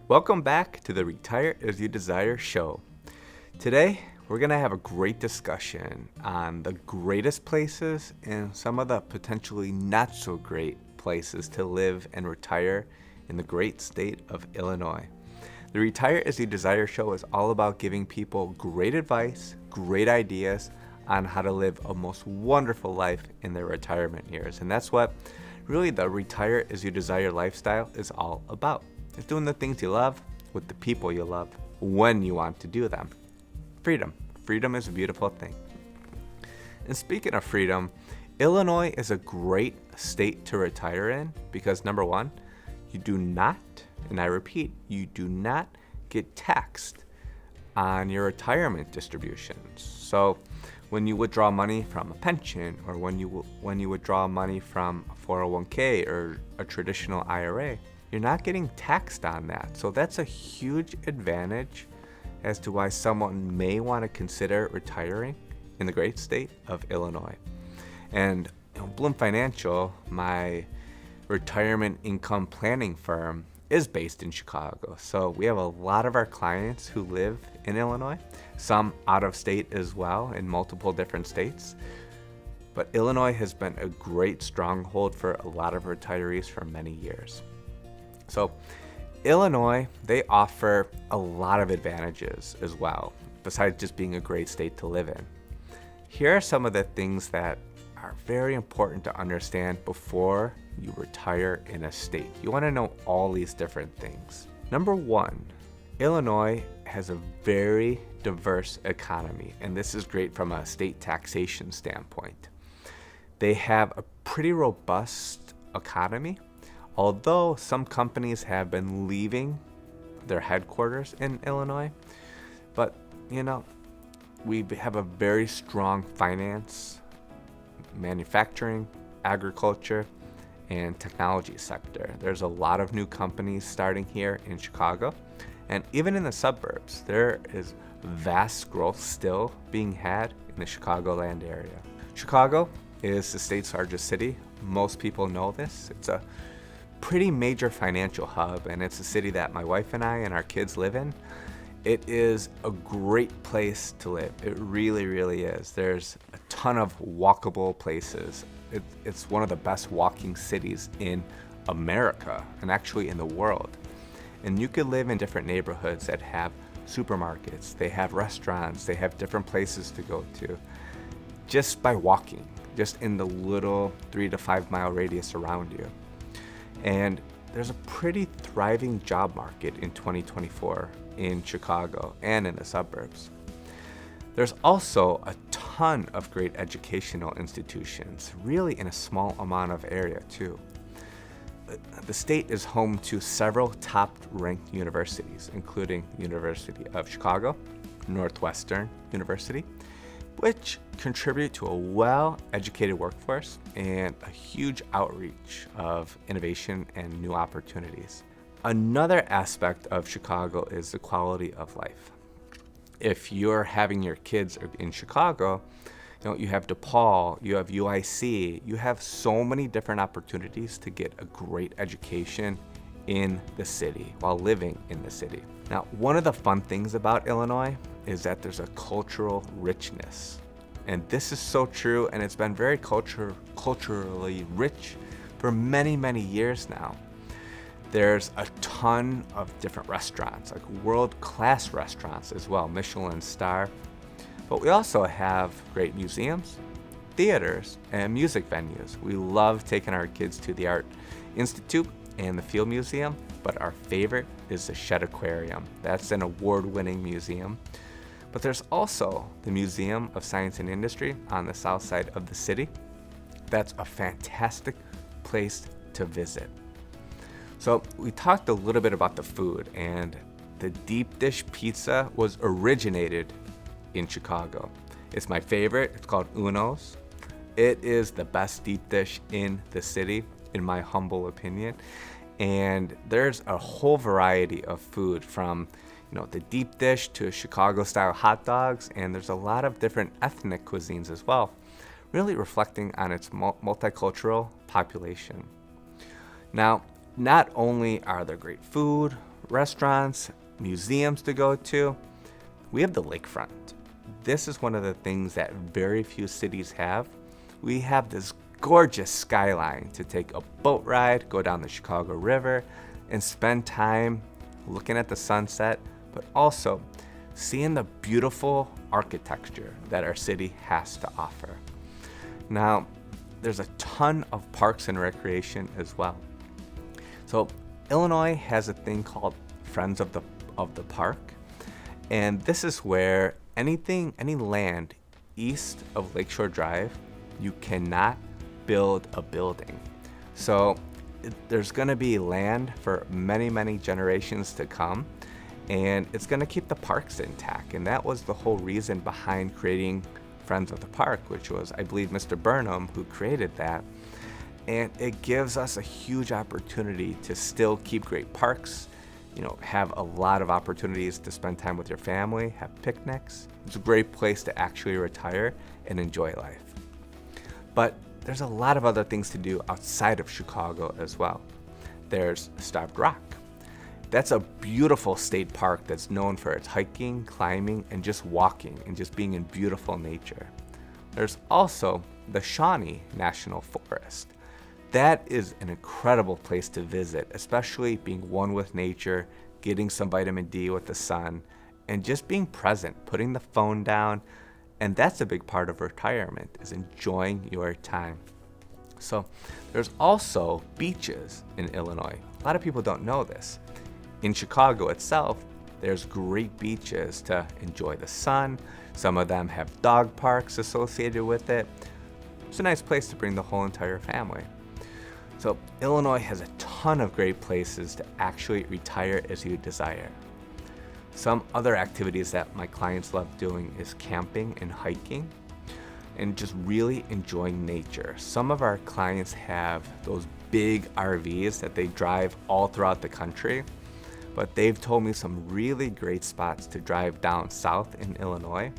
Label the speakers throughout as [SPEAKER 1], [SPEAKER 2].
[SPEAKER 1] Welcome back to the Retire As You Desire show. Today, we're going to have a great discussion on the greatest places and some of the potentially not so great places to live and retire in the great state of Illinois. The Retire As You Desire show is all about giving people great advice, great ideas on how to live a most wonderful life in their retirement years. And that's what really the Retire As You Desire lifestyle is all about. It's doing the things you love with the people you love when you want to do them. Freedom. Freedom is a beautiful thing. And speaking of freedom, Illinois is a great state to retire in because number one, you do not, and I repeat, you do not get taxed on your retirement distributions. So when you withdraw money from a pension or when you withdraw money from a 401k or a traditional IRA, you're not getting taxed on that. So that's a huge advantage as to why someone may want to consider retiring in the great state of Illinois. And Bloom Financial, my retirement income planning firm, is based in Chicago. So we have a lot of our clients who live in Illinois, some out of state as well in multiple different states. But Illinois has been a great stronghold for a lot of retirees for many years. So Illinois, they offer a lot of advantages as well, besides just being a great state to live in. Here are some of the things that are very important to understand before you retire in a state. You want to know all these different things. Number one, Illinois has a very diverse economy, and this is great from a state taxation standpoint. They have a pretty robust economy, although some companies have been leaving their headquarters in Illinois. But, we have a very strong finance, manufacturing, agriculture, and technology sector. There's a lot of new companies starting here in Chicago. And even in the suburbs, there is vast growth still being had in the Chicagoland area. Chicago is the state's largest city. Most people know this. It's a pretty major financial hub, and it's a city that my wife and I and our kids live in. It is a great place to live. It really, really is. There's a ton of walkable places. It's one of the best walking cities in America and actually in the world. And you could live in different neighborhoods that have supermarkets, they have restaurants, they have different places to go to just by walking, just in the little 3 to 5 mile radius around you. And there's a pretty thriving job market in 2024 in Chicago and in the suburbs. There's also a ton of great educational institutions, really in a small amount of area too. The state is home to several top-ranked universities, including University of Chicago, Northwestern University, which contribute to a well-educated workforce and a huge outreach of innovation and new opportunities. Another aspect of Chicago is the quality of life. If you're having your kids in Chicago, you have DePaul, you have UIC, you have so many different opportunities to get a great education in the city while living in the city. Now, one of the fun things about Illinois is that there's a cultural richness. And this is so true, and it's been very culturally rich for many, many years now. There's a ton of different restaurants, like world-class restaurants as well, Michelin star. But we also have great museums, theaters, and music venues. We love taking our kids to the Art Institute and the Field Museum, but our favorite is the Shedd Aquarium. That's an award-winning museum. But there's also the Museum of Science and Industry on the south side of the city. That's a fantastic place to visit. So we talked a little bit about the food, and the deep dish pizza was originated in Chicago. It's my favorite. It's called Uno's. It is the best deep dish in the city, in my humble opinion. And there's a whole variety of food from the deep dish to Chicago-style hot dogs, and there's a lot of different ethnic cuisines as well, really reflecting on its multicultural population. Now, not only are there great food, restaurants, museums to go to, we have the lakefront. This is one of the things that very few cities have. We have this gorgeous skyline to take a boat ride, go down the Chicago River, and spend time looking at the sunset, but also seeing the beautiful architecture that our city has to offer. Now, there's a ton of parks and recreation as well. So Illinois has a thing called Friends of the Park, and this is where any land east of Lakeshore Drive, you cannot build a building. So there's going to be land for many, many generations to come, and it's going to keep the parks intact. And that was the whole reason behind creating Friends of the Park, which was, I believe, Mr. Burnham who created that. And it gives us a huge opportunity to still keep great parks, have a lot of opportunities to spend time with your family, have picnics. It's a great place to actually retire and enjoy life. But there's a lot of other things to do outside of Chicago as well. There's Starved Rock. That's a beautiful state park that's known for its hiking, climbing, and just walking and just being in beautiful nature. There's also the Shawnee National Forest. That is an incredible place to visit, especially being one with nature, getting some vitamin D with the sun, and just being present, putting the phone down. And that's a big part of retirement, is enjoying your time. So there's also beaches in Illinois. A lot of people don't know this. In Chicago itself, there's great beaches to enjoy the sun. Some of them have dog parks associated with it. It's a nice place to bring the whole entire family. So Illinois has a ton of great places to actually retire as you desire. Some other activities that my clients love doing is camping and hiking and just really enjoying nature. Some of our clients have those big RVs that they drive all throughout the country, but they've told me some really great spots to drive down south in Illinois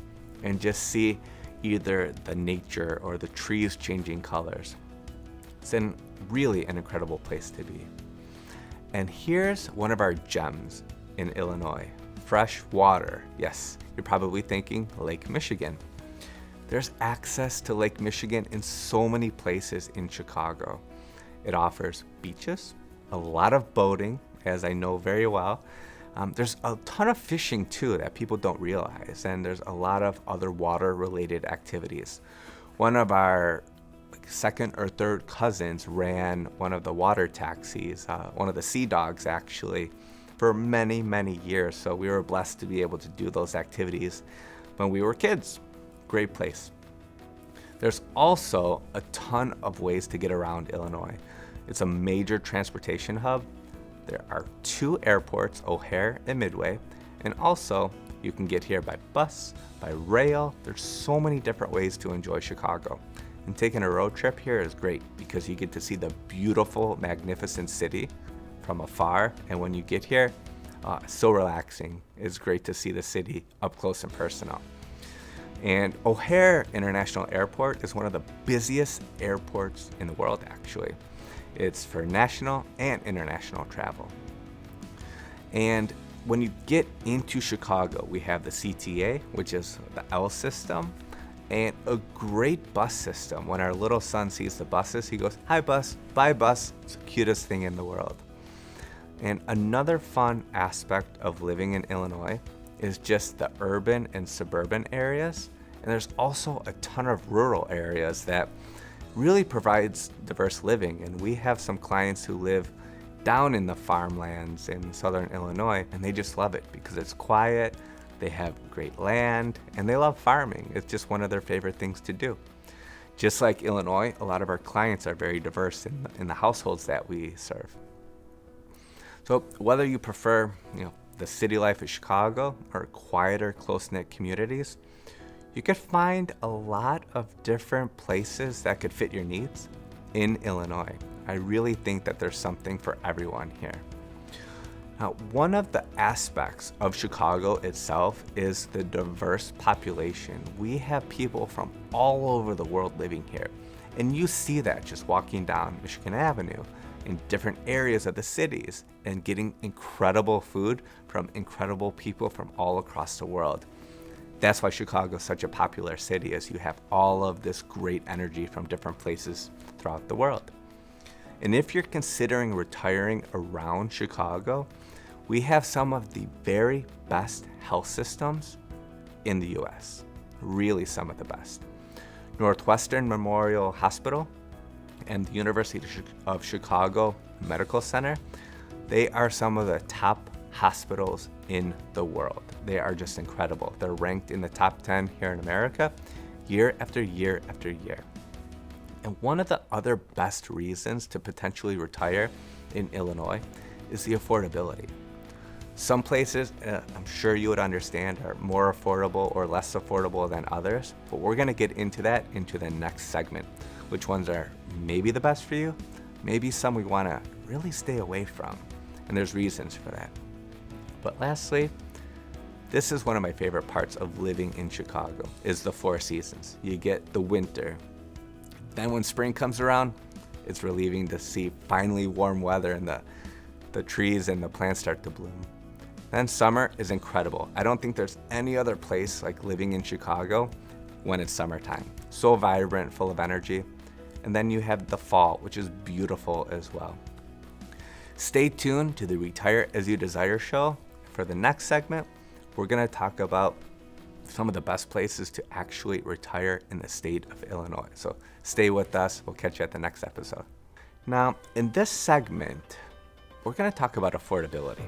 [SPEAKER 1] and just see either the nature or the trees changing colors. It's really an incredible place to be. And here's one of our gems in Illinois. Fresh water. Yes, you're probably thinking Lake Michigan. There's access to Lake Michigan in so many places in Chicago. It offers beaches, a lot of boating, as I know very well. There's a ton of fishing too that people don't realize, and there's a lot of other water-related activities. One of our second or third cousins ran one of the water taxis, one of the Sea Dogs actually, for many, many years. So we were blessed to be able to do those activities when we were kids. Great place. There's also a ton of ways to get around Illinois. It's a major transportation hub. There are 2 airports, O'Hare and Midway, and also you can get here by bus, by rail. There's so many different ways to enjoy Chicago. And taking a road trip here is great because you get to see the beautiful, magnificent city from afar. And when you get here, so relaxing. It's great to see the city up close and personal. And O'Hare International Airport is one of the busiest airports in the world, actually. It's for national and international travel. And when you get into Chicago, we have the CTA, which is the L system, and a great bus system. When our little son sees the buses, he goes, "Hi bus, bye bus." It's the cutest thing in the world. And another fun aspect of living in Illinois is just the urban and suburban areas. And there's also a ton of rural areas that really provides diverse living. And we have some clients who live down in the farmlands in southern Illinois, and they just love it because it's quiet, they have great land, and they love farming. It's just one of their favorite things to do. Just like Illinois, a lot of our clients are very diverse in the households that we serve. So whether you prefer, the city life of Chicago or quieter, close-knit communities, you could find a lot of different places that could fit your needs in Illinois. I really think that there's something for everyone here. Now, one of the aspects of Chicago itself is the diverse population. We have people from all over the world living here. And you see that just walking down Michigan Avenue in different areas of the cities and getting incredible food from incredible people from all across the world. That's why Chicago is such a popular city, as you have all of this great energy from different places throughout the world. And if you're considering retiring around Chicago, we have some of the very best health systems in the US, really some of the best. Northwestern Memorial Hospital and the University of Chicago Medical Center, they are some of the top hospitals in the world. They are just incredible. They're ranked in the top 10 here in America year after year after year. And one of the other best reasons to potentially retire in Illinois is the affordability. Some places, I'm sure you would understand, are more affordable or less affordable than others, but we're gonna get into that into the next segment. Which ones are maybe the best for you, maybe some we wanna really stay away from, and there's reasons for that. But lastly, this is one of my favorite parts of living in Chicago, is the four seasons. You get the winter. Then when spring comes around, it's relieving to see finally warm weather and the trees and the plants start to bloom. Then summer is incredible. I don't think there's any other place like living in Chicago when it's summertime. So vibrant, full of energy. And then you have the fall, which is beautiful as well. Stay tuned to the Retire As You Desire show. For the next segment, we're gonna talk about some of the best places to actually retire in the state of Illinois. So stay with us. We'll catch you at the next episode. Now, in this segment, we're gonna talk about affordability.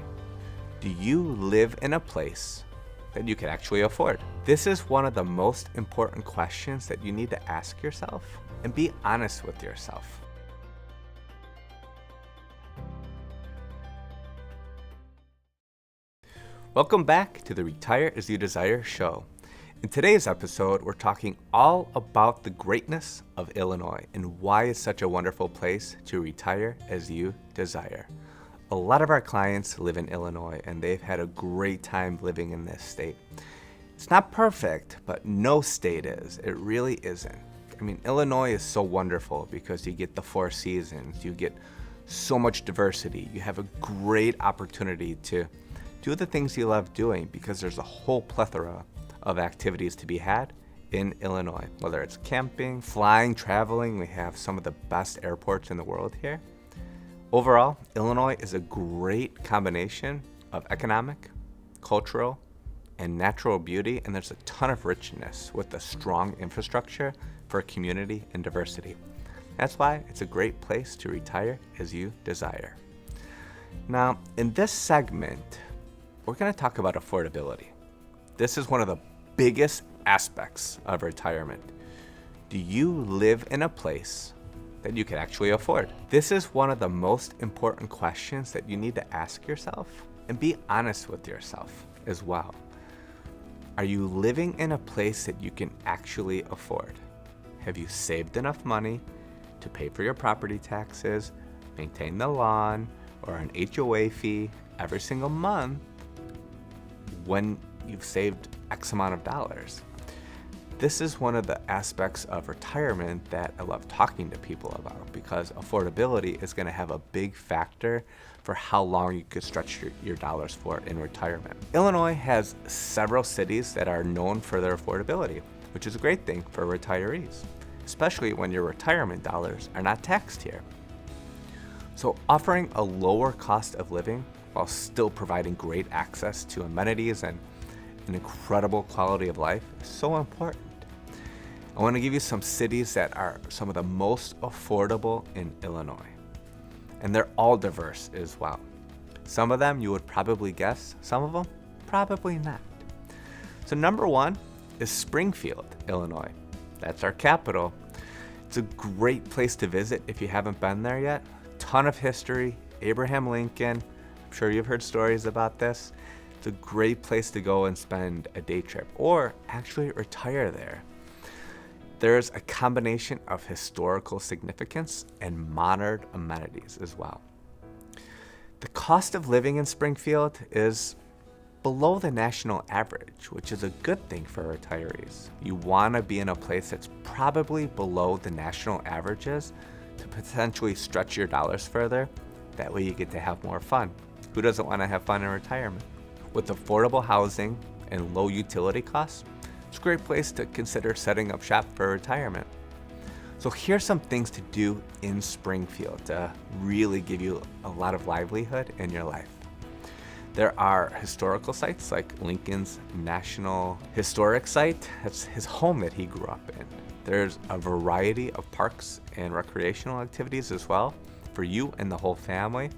[SPEAKER 1] Do you live in a place that you can actually afford? This is one of the most important questions that you need to ask yourself and be honest with yourself. Welcome back to the Retire As You Desire show. In today's episode, we're talking all about the greatness of Illinois and why it's such a wonderful place to retire as you desire. A lot of our clients live in Illinois and they've had a great time living in this state. It's not perfect, but no state is. It really isn't. I mean, Illinois is so wonderful because you get the four seasons, you get so much diversity, you have a great opportunity to do the things you love doing because there's a whole plethora of activities to be had in Illinois, whether it's camping, flying, traveling. We have some of the best airports in the world here. Overall, Illinois is a great combination of economic, cultural, and natural beauty, and there's a ton of richness with a strong infrastructure for community and diversity. That's why it's a great place to retire as you desire. Now, in this segment, we're going to talk about affordability. This is one of the biggest aspects of retirement. Do you live in a place that you can actually afford? This is one of the most important questions that you need to ask yourself and be honest with yourself as well. Are you living in a place that you can actually afford? Have you saved enough money to pay for your property taxes, maintain the lawn, or an HOA fee every single month when you've saved X amount of dollars? This is one of the aspects of retirement that I love talking to people about, because affordability is going to have a big factor for how long you could stretch your dollars for in retirement. Illinois has several cities that are known for their affordability, which is a great thing for retirees, especially when your retirement dollars are not taxed here. So offering a lower cost of living while still providing great access to amenities and an incredible quality of life is so important. I want to give you some cities that are some of the most affordable in Illinois. And they're all diverse as well. Some of them you would probably guess, some of them probably not. So number one is Springfield, Illinois. That's our capital. It's a great place to visit if you haven't been there yet. Ton of history, Abraham Lincoln. I'm sure you've heard stories about this. It's a great place to go and spend a day trip or actually retire there. There's a combination of historical significance and modern amenities as well. The cost of living in Springfield is below the national average, which is a good thing for retirees. You want to be in a place that's probably below the national averages to potentially stretch your dollars further. That way you get to have more fun. Who doesn't want to have fun in retirement? With affordable housing and low utility costs, it's a great place to consider setting up shop for retirement. So here's some things to do in Springfield to really give you a lot of livelihood in your life. There are historical sites like Lincoln's National Historic Site. That's his home that he grew up in. There's a variety of parks and recreational activities as well for you and the whole family.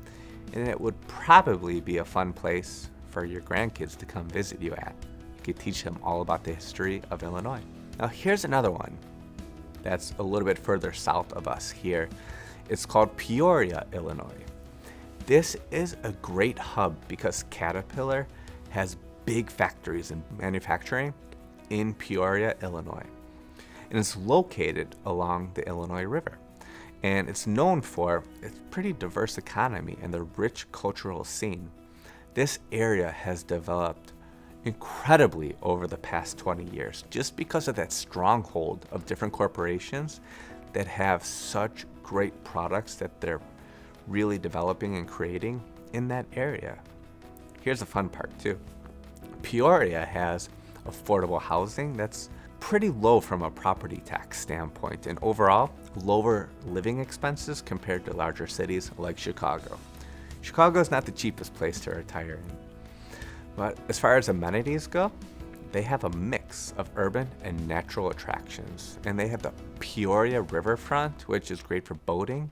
[SPEAKER 1] And it would probably be a fun place for your grandkids to come visit you at. You could teach them all about the history of Illinois. Now here's another one that's a little bit further south of us here. It's called Peoria, Illinois. This is a great hub because Caterpillar has big factories in manufacturing in Peoria, Illinois. And it's located along the Illinois River. And it's known for its pretty diverse economy and the rich cultural scene. This area has developed incredibly over the past 20 years just because of that stronghold of different corporations that have such great products that they're really developing and creating in that area. Here's the fun part too. Peoria has affordable housing that's pretty low from a property tax standpoint, and overall lower living expenses compared to larger cities like Chicago. Chicago is not the cheapest place to retire in. But as far as amenities go, they have a mix of urban and natural attractions. And they have the Peoria riverfront, which is great for boating.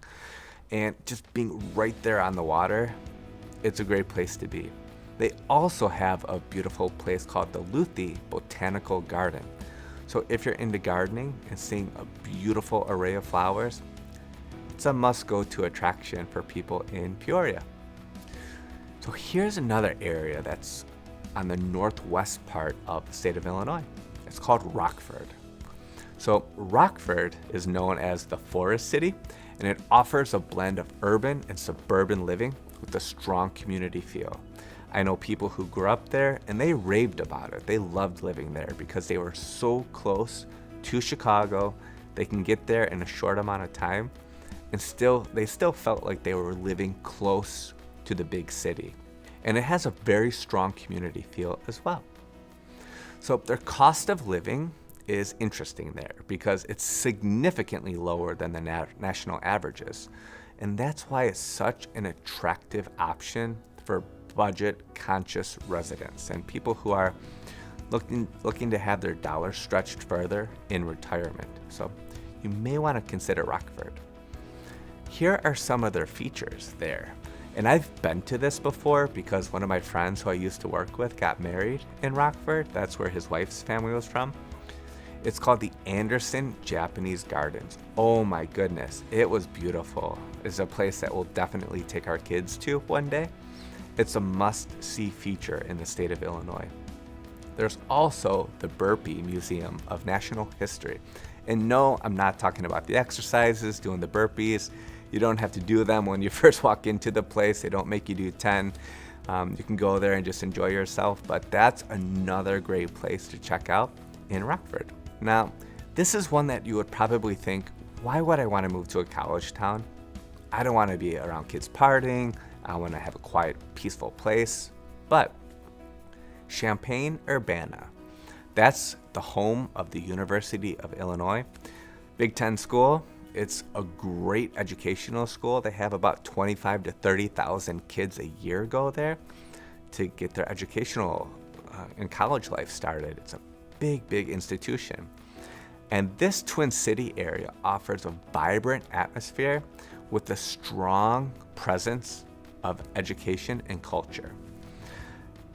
[SPEAKER 1] And just being right there on the water, it's a great place to be. They also have a beautiful place called the Luthi Botanical Garden. So if you're into gardening and seeing a beautiful array of flowers, it's a must-go-to attraction for people in Peoria. So here's another area that's on the northwest part of the state of Illinois. It's called Rockford. So Rockford is known as the Forest City, and it offers a blend of urban and suburban living with a strong community feel. I know people who grew up there and they raved about it. They loved living there because they were so close to Chicago. They can get there in a short amount of time, and they still felt like they were living close to the big city. And it has a very strong community feel as well. So their cost of living is interesting there because it's significantly lower than the national averages. And that's why it's such an attractive option for budget-conscious residents and people who are looking to have their dollars stretched further in retirement. So you may want to consider Rockford. Here are some of their features there. And I've been to this before because one of my friends who I used to work with got married in Rockford. That's where his wife's family was from. It's called the Anderson Japanese Gardens. Oh my goodness, it was beautiful. It's a place that we'll definitely take our kids to one day. It's a must-see feature in the state of Illinois. There's also the Burpee Museum of National History. And no, I'm not talking about the exercises, doing the burpees. You don't have to do them when you first walk into the place. They don't make you do 10. You can go there and just enjoy yourself, but that's another great place to check out in Rockford. Now, this is one that you would probably think, why would I want to move to a college town? I don't want to be around kids partying. I want to have a quiet, peaceful place. But Champaign-Urbana, that's the home of the University of Illinois. Big Ten school. It's a great educational school. They have about 25 to 30,000 kids a year go there to get their educational and college life started. It's a big institution. And this Twin City area offers a vibrant atmosphere with a strong presence of education and culture.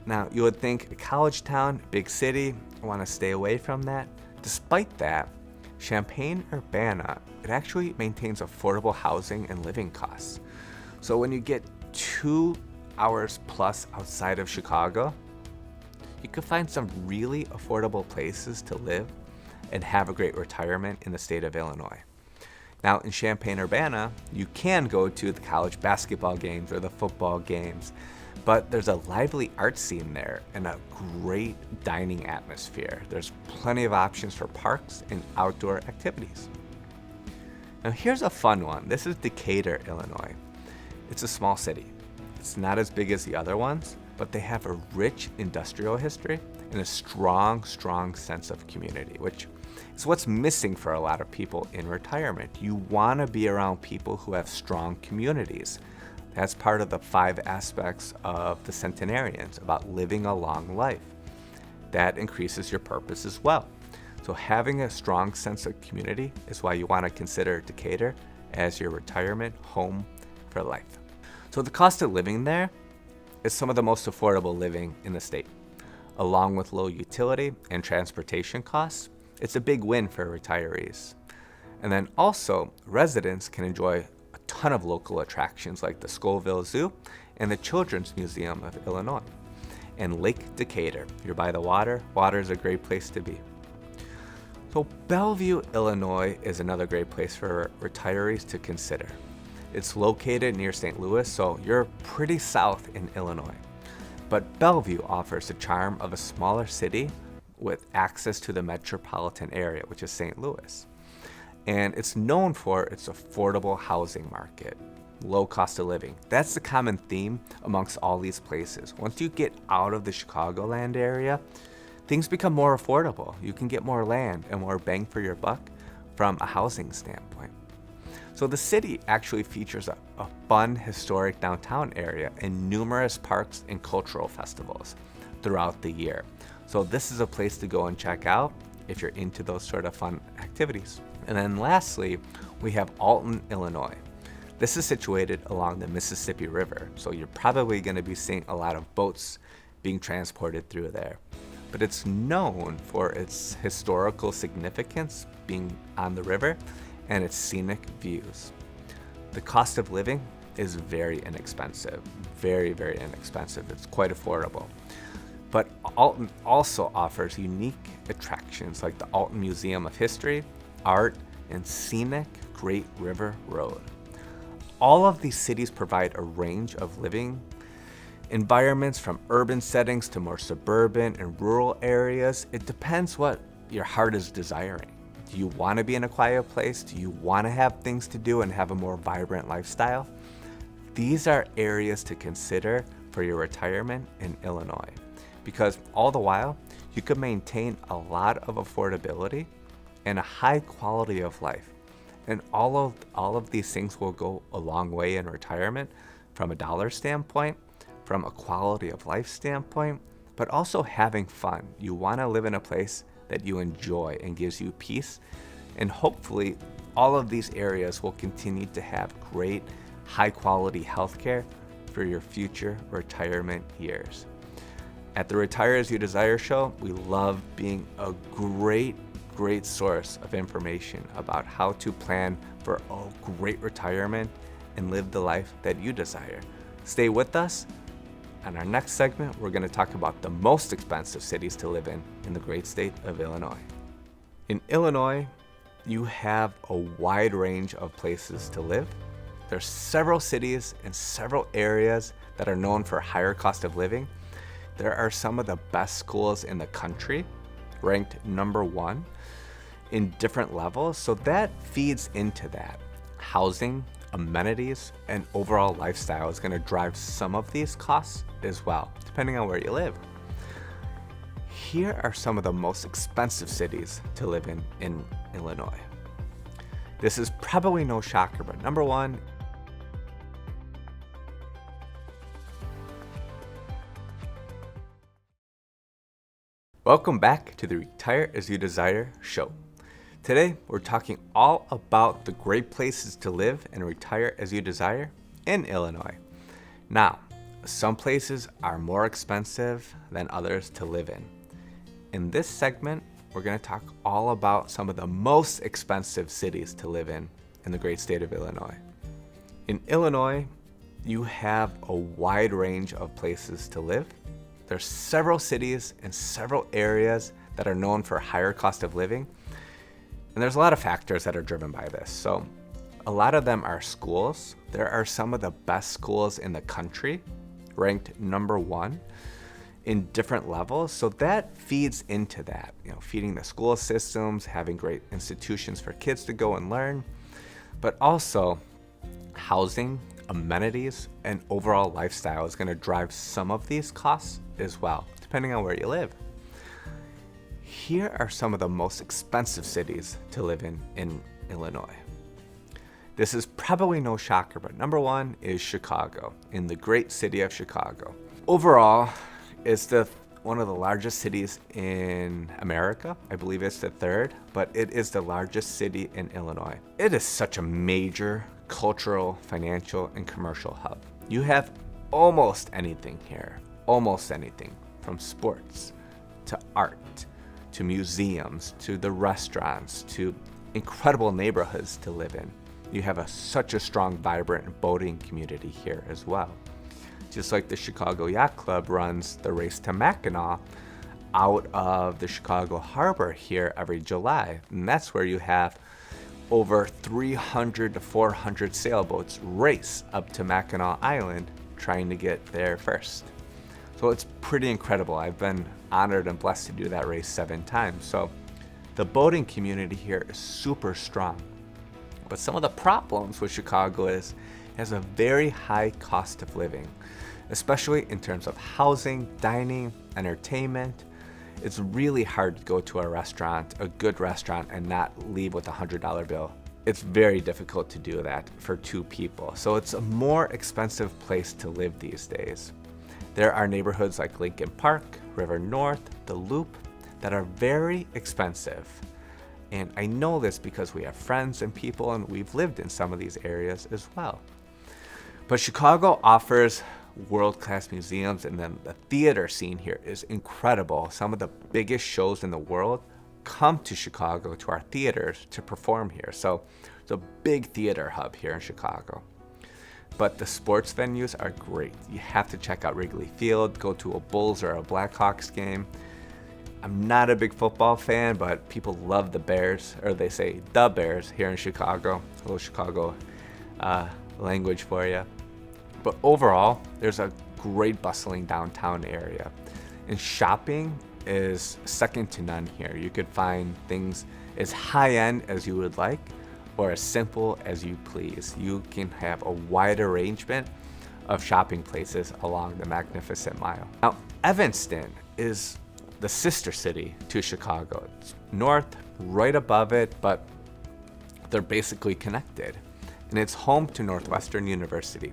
[SPEAKER 1] Now, you would think a college town, big city, I want to stay away from that. Despite that, Champaign-Urbana, it actually maintains affordable housing and living costs. So when you get 2 hours plus outside of Chicago, you can find some really affordable places to live and have a great retirement in the state of Illinois. Now in Champaign-Urbana, you can go to the college basketball games or the football games, but there's a lively art scene there and a great dining atmosphere. There's plenty of options for parks and outdoor activities. Now here's a fun one. This is Decatur, Illinois. It's a small city. It's not as big as the other ones, but they have a rich industrial history and a strong sense of community, which is what's missing for a lot of people in retirement. You want to be around people who have strong communities. That's part of the 5 aspects of the centenarians about living a long life. That increases your purpose as well. So having a strong sense of community is why you want to consider Decatur as your retirement home for life. So the cost of living there is some of the most affordable living in the state. Along with low utility and transportation costs, it's a big win for retirees. And then also, residents can enjoy a ton of local attractions like the Scoville Zoo and the Children's Museum of Illinois. And Lake Decatur, you're by the water. Water is a great place to be. So Bellevue, Illinois is another great place for retirees to consider. It's located near St. Louis, so you're pretty south in Illinois. But Bellevue offers the charm of a smaller city with access to the metropolitan area, which is St. Louis. And it's known for its affordable housing market, low cost of living. That's the common theme amongst all these places. Once you get out of the Chicagoland area, things become more affordable. You can get more land and more bang for your buck from a housing standpoint. So the city actually features a fun historic downtown area and numerous parks and cultural festivals throughout the year. So this is a place to go and check out if you're into those sort of fun activities. And then lastly, we have Alton, Illinois. This is situated along the Mississippi River, so you're probably going to be seeing a lot of boats being transported through there. But it's known for its historical significance being on the river and its scenic views. The cost of living is very inexpensive, very inexpensive. It's quite affordable. But Alton also offers unique attractions like the Alton Museum of History, Art, and scenic Great River Road. All of these cities provide a range of living environments from urban settings to more suburban and rural areas. It depends what your heart is desiring. Do you want to be in a quiet place? Do you want to have things to do and have a more vibrant lifestyle? These are areas to consider for your retirement in Illinois, because all the while you can maintain a lot of affordability and a high quality of life. And all of these things will go a long way in retirement from a dollar standpoint, from a quality of life standpoint, but also having fun. You want to live in a place that you enjoy and gives you peace. And hopefully all of these areas will continue to have great high quality healthcare for your future retirement years. At the Retire As You Desire show, we love being a great source of information about how to plan for a great retirement and live the life that you desire. Stay with us. In our next segment, we're going to talk about the most expensive cities to live in the great state of Illinois. In Illinois, you have a wide range of places to live. There's several cities and several areas that are known for higher cost of living. There are some of the best schools in the country, ranked number 1 in different levels. So that feeds into that. Housing, amenities, and overall lifestyle is going to drive some of these costs as well, depending on where you live. Here are some of the most expensive cities to live in Illinois. This is probably no shocker, but number 1, welcome back to the Retire As You Desire show. Today, we're talking all about the great places to live and retire as you desire in Illinois. Now, some places are more expensive than others to live in. In this segment, we're going to talk all about some of the most expensive cities to live in the great state of Illinois. In Illinois, you have a wide range of places to live. There's several cities and several areas that are known for higher cost of living. And there's a lot of factors that are driven by this. So a lot of them are schools. There are some of the best schools in the country, ranked number 1 in different levels. So that feeds into that, feeding the school systems, having great institutions for kids to go and learn. But also, housing, amenities, and overall lifestyle is going to drive some of these costs as well, depending on where you live. Here are some of the most expensive cities to live in Illinois. This is probably no shocker, but number one is Chicago, in the great city of Chicago. Overall, it's one of the largest cities in America. I believe it's the third, but it is the largest city in Illinois. It is such a major cultural, financial, and commercial hub. You have almost anything here, almost anything, from sports to art to museums to the restaurants to incredible neighborhoods to live in. You have such a strong, vibrant boating community here as well. Just like the Chicago Yacht Club runs the race to Mackinac out of the Chicago Harbor here every July. And that's where you have over 300 to 400 sailboats race up to Mackinac Island trying to get there first. So it's pretty incredible. I've been honored and blessed to do that race 7 times. So the boating community here is super strong. But some of the problems with Chicago is it has a very high cost of living, especially in terms of housing, dining, entertainment. It's really hard to go to a restaurant, a good restaurant, and not leave with a $100 bill. It's very difficult to do that for 2 people. So it's a more expensive place to live these days. There are neighborhoods like Lincoln Park, River North, the Loop that are very expensive. And I know this because we have friends and people, and we've lived in some of these areas as well. But Chicago offers world-class museums, and then the theater scene here is incredible. Some of the biggest shows in the world come to Chicago, to our theaters, to perform here. So it's a big theater hub here in Chicago. But the sports venues are great. You have to check out Wrigley Field, go to a Bulls or a Blackhawks game. I'm not a big football fan, but people love the Bears, or they say the Bears here in Chicago. A little Chicago language for you. But overall, there's a great bustling downtown area. And shopping is second to none here. You could find things as high-end as you would like, or as simple as you please. You can have a wide arrangement of shopping places along the Magnificent Mile. Now, Evanston is the sister city to Chicago. It's north, right above it, but they're basically connected. And it's home to Northwestern University.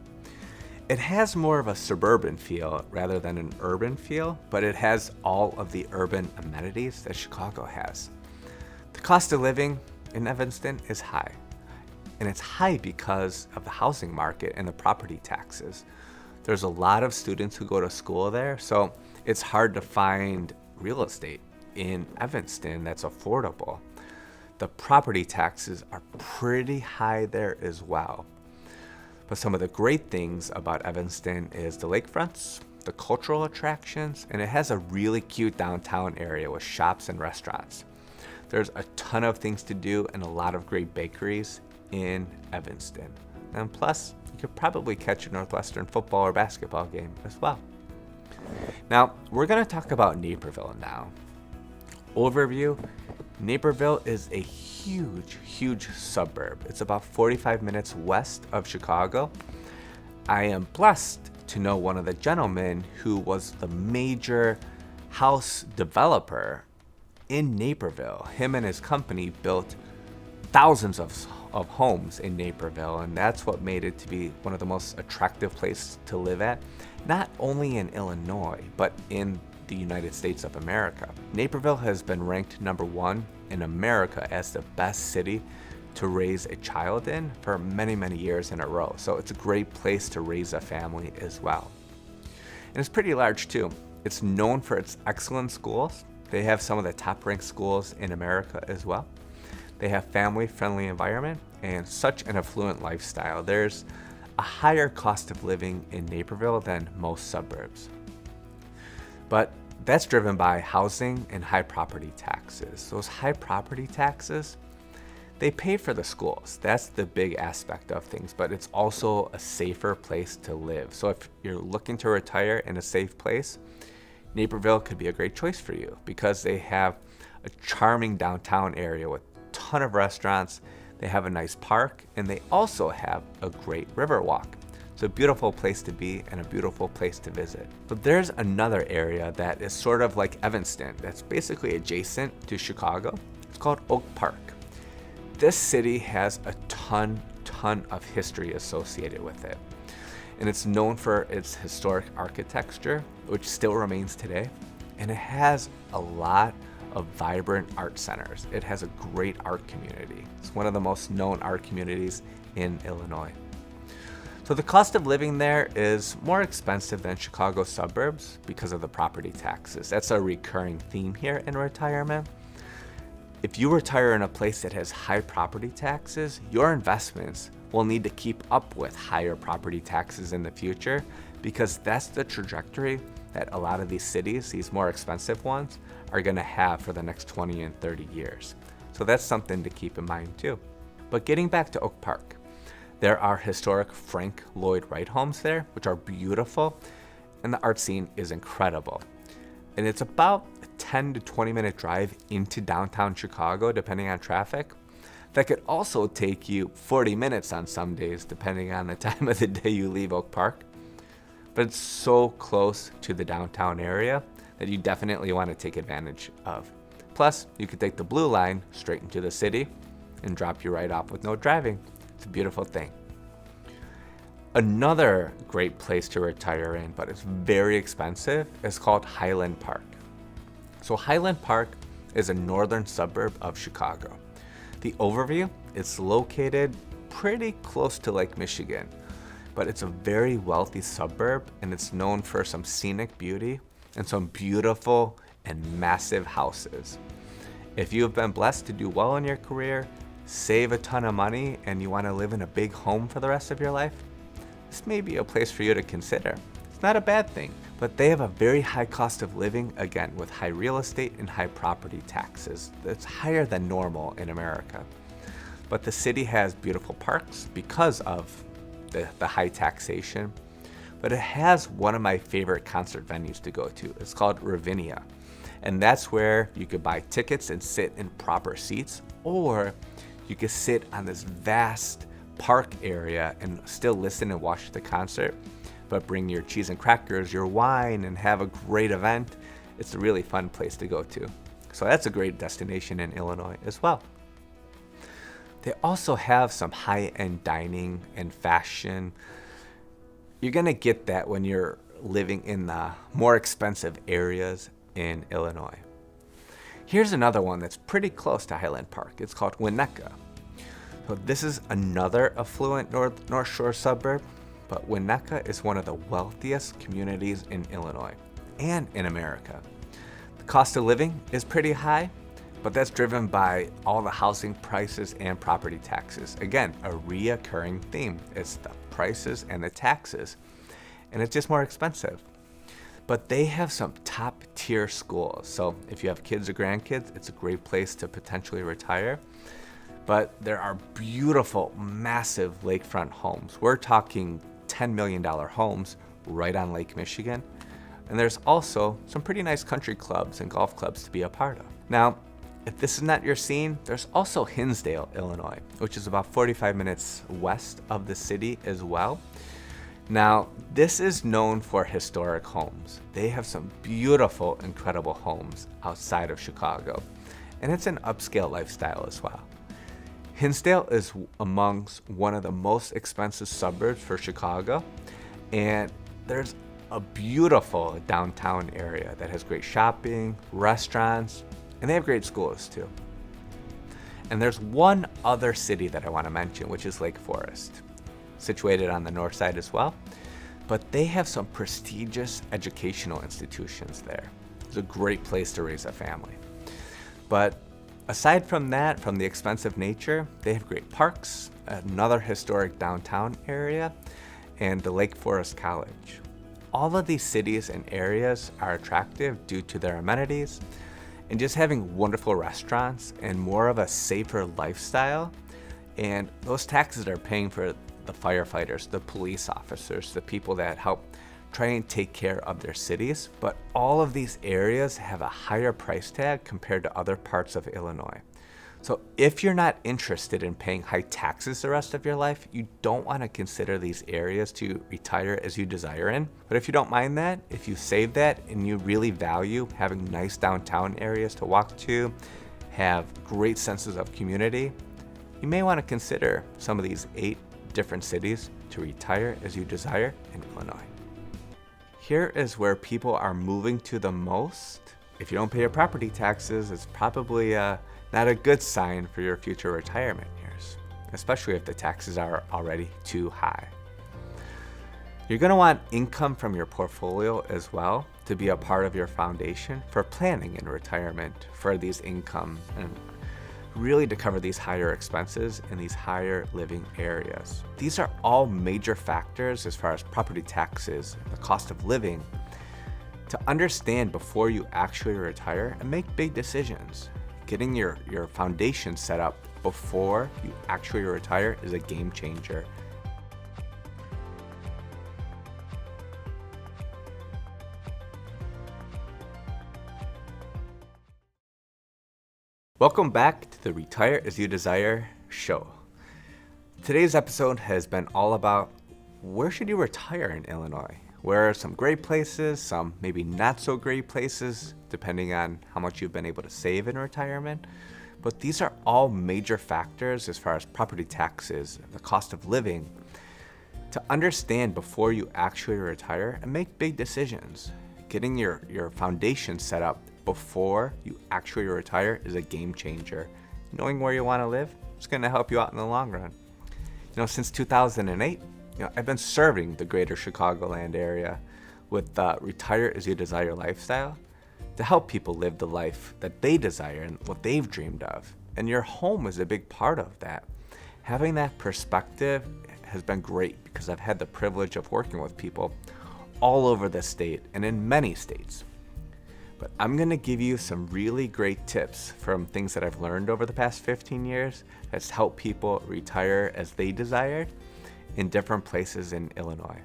[SPEAKER 1] It has more of a suburban feel rather than an urban feel, but it has all of the urban amenities that Chicago has. The cost of living in Evanston is high. And it's high because of the housing market and the property taxes. There's a lot of students who go to school there, so it's hard to find real estate in Evanston that's affordable. The property taxes are pretty high there as well. But some of the great things about Evanston is the lakefronts, the cultural attractions, and it has a really cute downtown area with shops and restaurants. There's a ton of things to do and a lot of great bakeries in Evanston. And plus, you could probably catch a Northwestern football or basketball game as well. Now, we're going to talk about Naperville now. Overview, Naperville is a huge suburb. It's about 45 minutes west of Chicago. I am blessed to know one of the gentlemen who was the major house developer in Naperville. Him and his company built thousands of homes in Naperville, and that's what made it to be one of the most attractive places to live at, not only in Illinois, but in the United States of America. Naperville has been ranked number 1 in America as the best city to raise a child in for many years in a row. So it's a great place to raise a family as well. And it's pretty large too. It's known for its excellent schools. They have some of the top ranked schools in America as well. They have family-friendly environment and such an affluent lifestyle. There's a higher cost of living in Naperville than most suburbs. But that's driven by housing and high property taxes. Those high property taxes, they pay for the schools. That's the big aspect of things, but it's also a safer place to live. So if you're looking to retire in a safe place, Naperville could be a great choice for you because they have a charming downtown area with a ton of restaurants. They have a nice park, and they also have a great river walk. It's a beautiful place to be and a beautiful place to visit. But there's another area that is sort of like Evanston, that's basically adjacent to Chicago. It's called Oak Park. This city has a ton of history associated with it. And it's known for its historic architecture, which still remains today. And it has a lot of vibrant art centers. It has a great art community. It's one of the most known art communities in Illinois. So the cost of living there is more expensive than Chicago suburbs because of the property taxes. That's a recurring theme here in retirement. If you retire in a place that has high property taxes, your investments will need to keep up with higher property taxes in the future, because that's the trajectory that a lot of these cities, these more expensive ones, are going to have for the next 20 and 30 years. So that's something to keep in mind too. But getting back to Oak Park, there are historic Frank Lloyd Wright homes there, which are beautiful, and the art scene is incredible. And it's about a 10 to 20 minute drive into downtown Chicago, depending on traffic. That could also take you 40 minutes on some days, depending on the time of the day you leave Oak Park. But it's so close to the downtown area that you definitely want to take advantage of. Plus, you could take the blue line straight into the city and drop you right off with no driving. It's a beautiful thing. Another great place to retire in, but it's very expensive, is called Highland Park. So Highland Park is a northern suburb of Chicago. The overview, it's located pretty close to Lake Michigan, but it's a very wealthy suburb, and it's known for some scenic beauty and some beautiful and massive houses. If you have been blessed to do well in your career, save a ton of money, and you want to live in a big home for the rest of your life, this may be a place for you to consider. It's not a bad thing, but they have a very high cost of living, again, with high real estate and high property taxes. That's higher than normal in America. But the city has beautiful parks because of the high taxation. But it has one of my favorite concert venues to go to. It's called Ravinia. And that's where you could buy tickets and sit in proper seats, or you could sit on this vast park area and still listen and watch the concert, but bring your cheese and crackers, your wine, and have a great event. It's a really fun place to go to. So that's a great destination in Illinois as well. They also have some high-end dining and fashion. You're gonna get that when you're living in the more expensive areas in Illinois. Here's another one that's pretty close to Highland Park. It's called Winnetka. So this is another affluent North Shore suburb, but Winnetka is one of the wealthiest communities in Illinois and in America. The cost of living is pretty high, but that's driven by all the housing prices and property taxes. Again, a reoccurring theme. It's the prices and the taxes, and it's just more expensive. But they have some top tier schools. So if you have kids or grandkids, it's a great place to potentially retire. But there are beautiful, massive lakefront homes. We're talking $10 million homes right on Lake Michigan. And there's also some pretty nice country clubs and golf clubs to be a part of. Now, if this is not your scene, there's also Hinsdale, Illinois, which is about 45 minutes west of the city as well. Now, this is known for historic homes. They have some beautiful, incredible homes outside of Chicago, and it's an upscale lifestyle as well. Hinsdale is amongst one of the most expensive suburbs for Chicago, and there's a beautiful downtown area that has great shopping, restaurants, and they have great schools too. And there's one other city that I want to mention, which is Lake Forest, situated on the north side as well, but they have some prestigious educational institutions there. It's a great place to raise a family. But aside from that, from the expensive nature, they have great parks, another historic downtown area, and the Lake Forest College. All of these cities and areas are attractive due to their amenities and just having wonderful restaurants and more of a safer lifestyle. And those taxes are paying for the firefighters, the police officers, the people that help try and take care of their cities. But all of these areas have a higher price tag compared to other parts of Illinois. So if you're not interested in paying high taxes the rest of your life, you don't want to consider these areas to retire as you desire in. But if you don't mind that, if you save that and you really value having nice downtown areas to walk to, have great senses of community, you may want to consider some of these 8 different cities to retire as you desire in Illinois. Here is where people are moving to the most. If you don't pay your property taxes, it's probably not a good sign for your future retirement years, especially if the taxes are already too high. You're going to want income from your portfolio as well to be a part of your foundation for planning in retirement for these income and really to cover these higher expenses in these higher living areas. These are all major factors as far as property taxes, the cost of living, to understand before you actually retire and make big decisions. Getting your foundation set up before you actually retire is a game changer. Welcome back to the Retire As You Desire show. Today's episode has been all about where should you retire in Illinois? Where are some great places, some maybe not so great places, depending on how much you've been able to save in retirement. But these are all major factors as far as property taxes, the cost of living, to understand before you actually retire and make big decisions. Getting your foundation set up before you actually retire is a game changer. Knowing where you want to live is going to help you out in the long run. Since 2008, I've been serving the greater Chicagoland area with the Retire As You Desire lifestyle to help people live the life that they desire and what they've dreamed of. And your home is a big part of that. Having that perspective has been great because I've had the privilege of working with people all over the state and in many states. But I'm going to give you some really great tips from things that I've learned over the past 15 years that's helped people retire as they desired in different places in Illinois.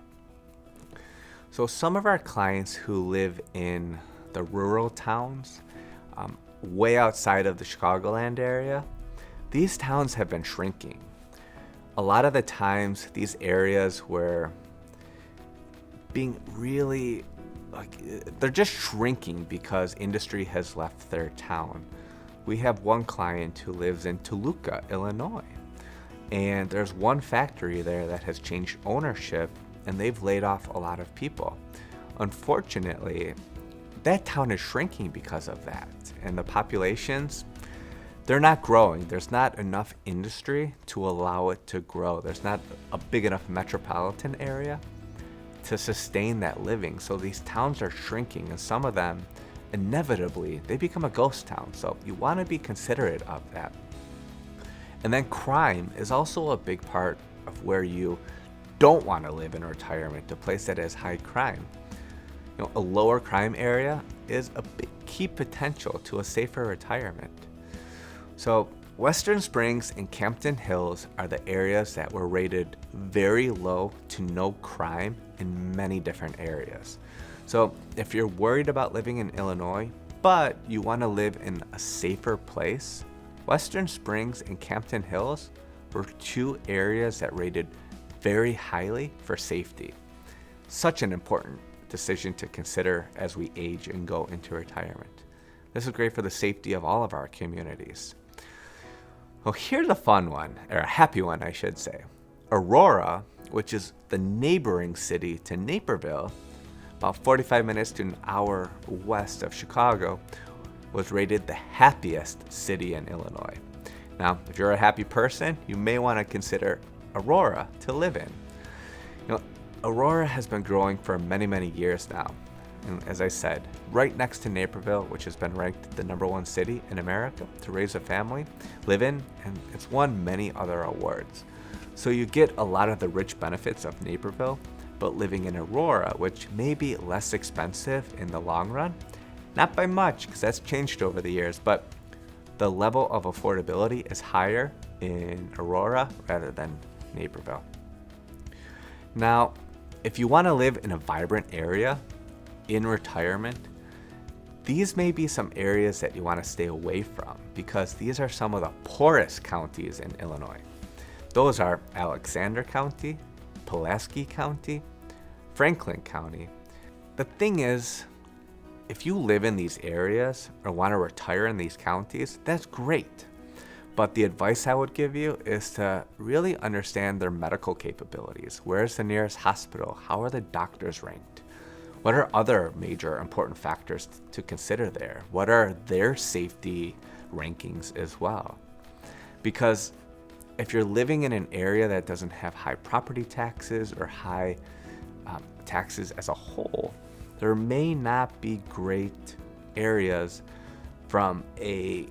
[SPEAKER 1] So some of our clients who live in the rural towns, way outside of the Chicagoland area, these towns have been shrinking. A lot of the times these areas were being really, they're just shrinking because industry has left their town. We have one client who lives in Toluca, Illinois. And there's one factory there that has changed ownership and they've laid off a lot of people. Unfortunately, that town is shrinking because of that. And the populations, they're not growing. There's not enough industry to allow it to grow. There's not a big enough metropolitan area to sustain that living. So these towns are shrinking and some of them, inevitably, they become a ghost town. So you want to be considerate of that. And then crime is also a big part of where you don't want to live in retirement, a place that has high crime. A lower crime area is a big key potential to a safer retirement. So Western Springs and Campton Hills are the areas that were rated very low to no crime in many different areas. So if you're worried about living in Illinois, but you want to live in a safer place, Western Springs and Campton Hills were 2 areas that rated very highly for safety. Such an important decision to consider as we age and go into retirement. This is great for the safety of all of our communities. Well, here's a fun one, or a happy one, I should say. Aurora, which is the neighboring city to Naperville, about 45 minutes to an hour west of Chicago, was rated the happiest city in Illinois. Now, if you're a happy person, you may want to consider Aurora to live in. Aurora has been growing for many, many years now. And as I said, right next to Naperville, which has been ranked the #1 city in America to raise a family, live in, and it's won many other awards. So you get a lot of the rich benefits of Naperville, but living in Aurora, which may be less expensive in the long run. Not by much, because that's changed over the years, but the level of affordability is higher in Aurora rather than Naperville. Now, if you want to live in a vibrant area in retirement, these may be some areas that you want to stay away from because these are some of the poorest counties in Illinois. Those are Alexander County, Pulaski County, Franklin County. The thing is, if you live in these areas or want to retire in these counties, that's great. But the advice I would give you is to really understand their medical capabilities. Where's the nearest hospital? How are the doctors ranked? What are other major important factors to consider there? What are their safety rankings as well? Because if you're living in an area that doesn't have high property taxes or high taxes as a whole, there may not be great areas from a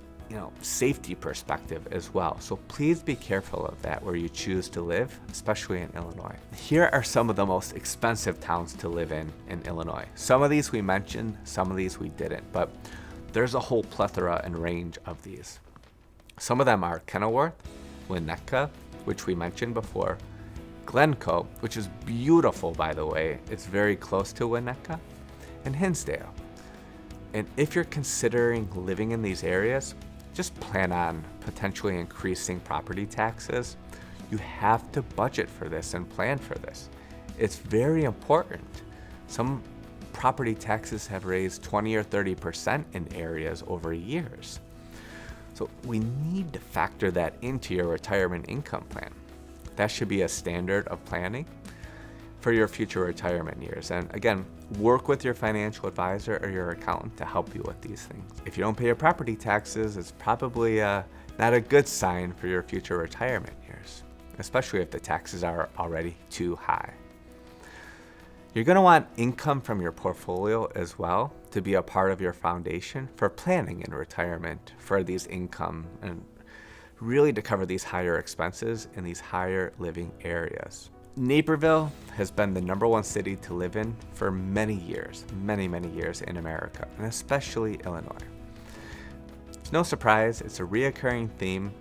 [SPEAKER 1] safety perspective as well. So please be careful of that where you choose to live, especially in Illinois. Here are some of the most expensive towns to live in Illinois. Some of these we mentioned, some of these we didn't, but there's a whole plethora and range of these. Some of them are Kenilworth, Winnetka, which we mentioned before, Glencoe, which is beautiful, by the way. It's very close to Winnetka, and Hinsdale. And if you're considering living in these areas, just plan on potentially increasing property taxes. You have to budget for this and plan for this. It's very important. Some property taxes have raised 20 or 30% in areas over years. So we need to factor that into your retirement income plan. That should be a standard of planning for your future retirement years. And again, work with your financial advisor or your accountant to help you with these things. If you don't pay your property taxes, it's probably not a good sign for your future retirement years, especially if the taxes are already too high. You're going to want income from your portfolio as well to be a part of your foundation for planning in retirement for these income and really to cover these higher expenses in these higher living areas. Naperville has been the #1 city to live in for many years in America, and especially Illinois. It's no surprise, it's a reoccurring theme,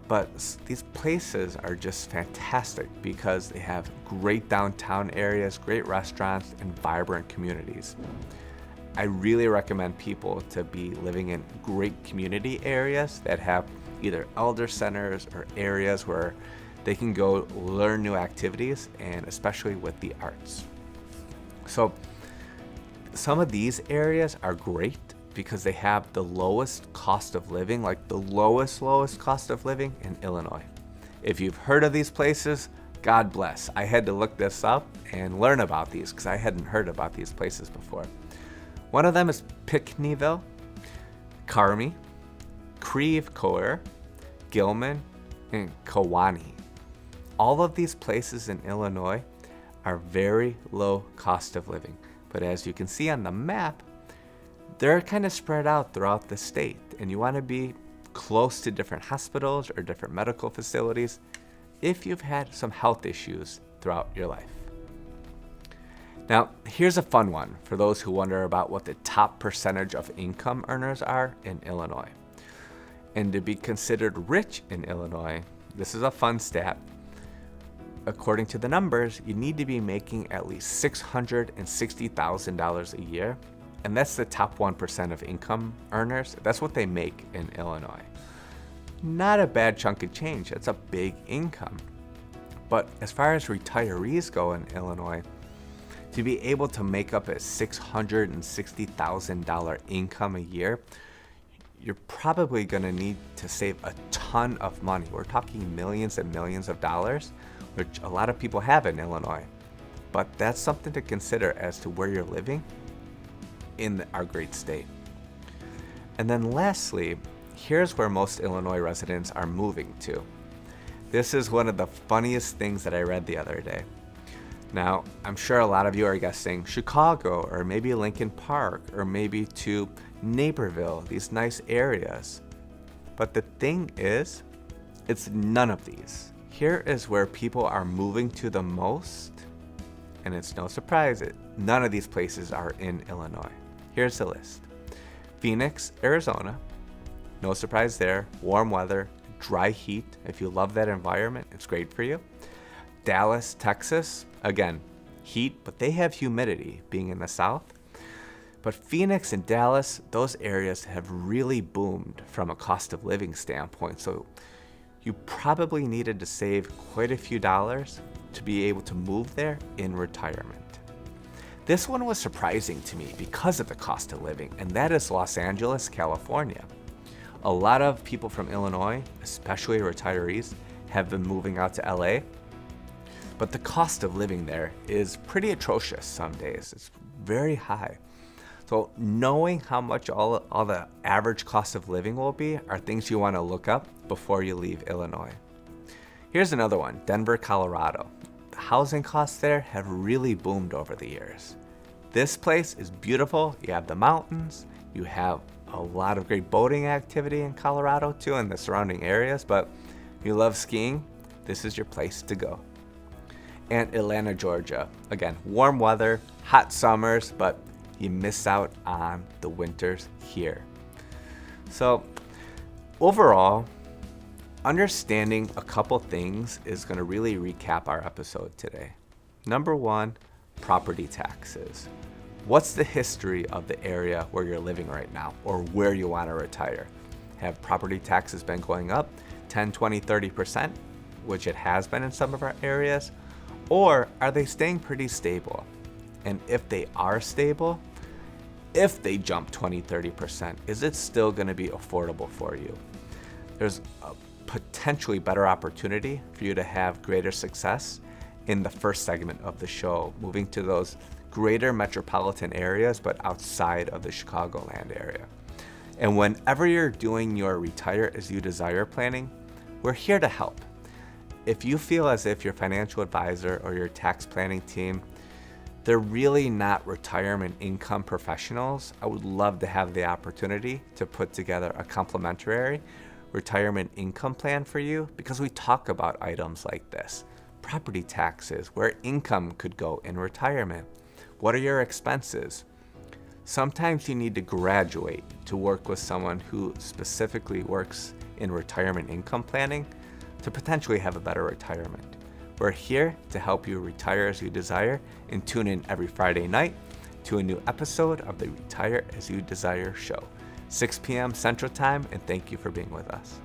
[SPEAKER 1] but these places are just fantastic because they have great downtown areas, great restaurants, and vibrant communities. I really recommend people to be living in great community areas that have either elder centers or areas where they can go learn new activities, and especially with the arts. So some of these areas are great because they have the lowest cost of living, like the lowest cost of living in Illinois. If you've heard of these places, God bless. I had to look this up and learn about these because I hadn't heard about these places before. One of them is Pinckneyville, Carmi, Creve Coeur, Gilman, and Kewanee. All of these places in Illinois are very low cost of living. But as you can see on the map, they're kind of spread out throughout the state. And you want to be close to different hospitals or different medical facilities if you've had some health issues throughout your life. Now, here's a fun one for those who wonder about what the top percentage of income earners are in Illinois. And to be considered rich in Illinois, this is a fun stat. According to the numbers, you need to be making at least $660,000 a year. And that's the top 1% of income earners. That's what they make in Illinois. Not a bad chunk of change. That's a big income. But as far as retirees go in Illinois, to be able to make up a $660,000 income a year, you're probably going to need to save a ton of money. We're talking millions and millions of dollars, which a lot of people have in Illinois. But that's something to consider as to where you're living in our great state. And then lastly, here's where most Illinois residents are moving to. This is one of the funniest things that I read the other day. Now, I'm sure a lot of you are guessing Chicago, or maybe Lincoln Park, or maybe to Naperville, these nice areas. But the thing is, it's none of these. Here is where people are moving to the most, and it's no surprise that none of these places are in Illinois. Here's the list. Phoenix, Arizona, no surprise there, warm weather, dry heat. If you love that environment, it's great for you. Dallas, Texas, again, heat, but they have humidity being in the south. But Phoenix and Dallas, those areas have really boomed from a cost of living standpoint. So you probably needed to save quite a few dollars to be able to move there in retirement. This one was surprising to me because of the cost of living, and that is Los Angeles, California. A lot of people from Illinois, especially retirees, have been moving out to LA, but the cost of living there is pretty atrocious some days. It's very high. So knowing how much all the average cost of living will be are things you want to look up before you leave Illinois. Here's another one, Denver, Colorado. The housing costs there have really boomed over the years. This place is beautiful. You have the mountains, you have a lot of great boating activity in Colorado too, and the surrounding areas, but if you love skiing, this is your place to go. And Atlanta, Georgia. Again, warm weather, hot summers, but you miss out on the winters here. So overall, understanding a couple things is going to really recap our episode today. Number one, property taxes. What's the history of the area where you're living right now or where you want to retire? Have property taxes been going up 10, 20, 30%, which it has been in some of our areas, or are they staying pretty stable? And if they are stable, if they jump 20, 30%, is it still going to be affordable for you? There's a potentially better opportunity for you to have greater success in the first segment of the show, moving to those greater metropolitan areas, but outside of the Chicagoland area. And whenever you're doing your retire as you desire planning, we're here to help. If you feel as if your financial advisor or your tax planning team, they're really not retirement income professionals, I would love to have the opportunity to put together a complimentary retirement income plan for you, because we talk about items like this. Property taxes, where income could go in retirement. What are your expenses? Sometimes you need to graduate to work with someone who specifically works in retirement income planning to potentially have a better retirement. We're here to help you retire as you desire, and tune in every Friday night to a new episode of the Retire as You Desire show, 6 p.m. Central Time, and thank you for being with us.